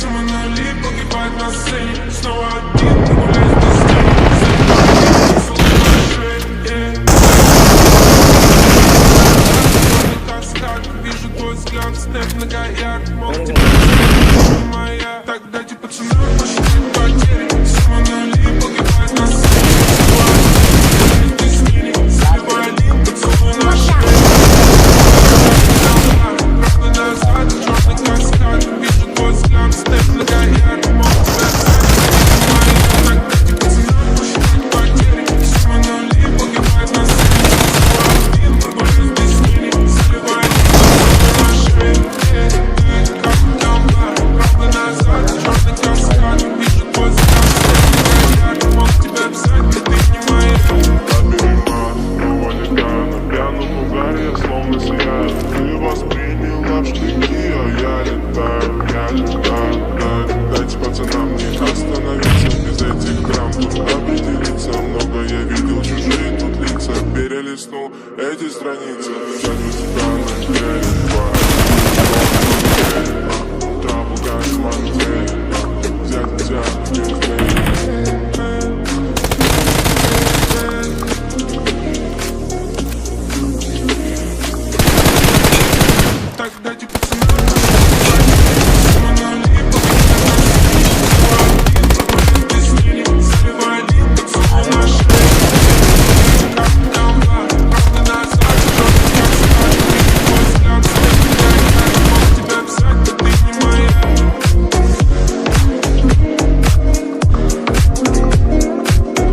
Монолит погибает на сцене. Снова один, ты гуляешь без тени. Каскад, вижу твой взгляд, снэп многоярд. Мол, моя. Так дайте пацанам пошли.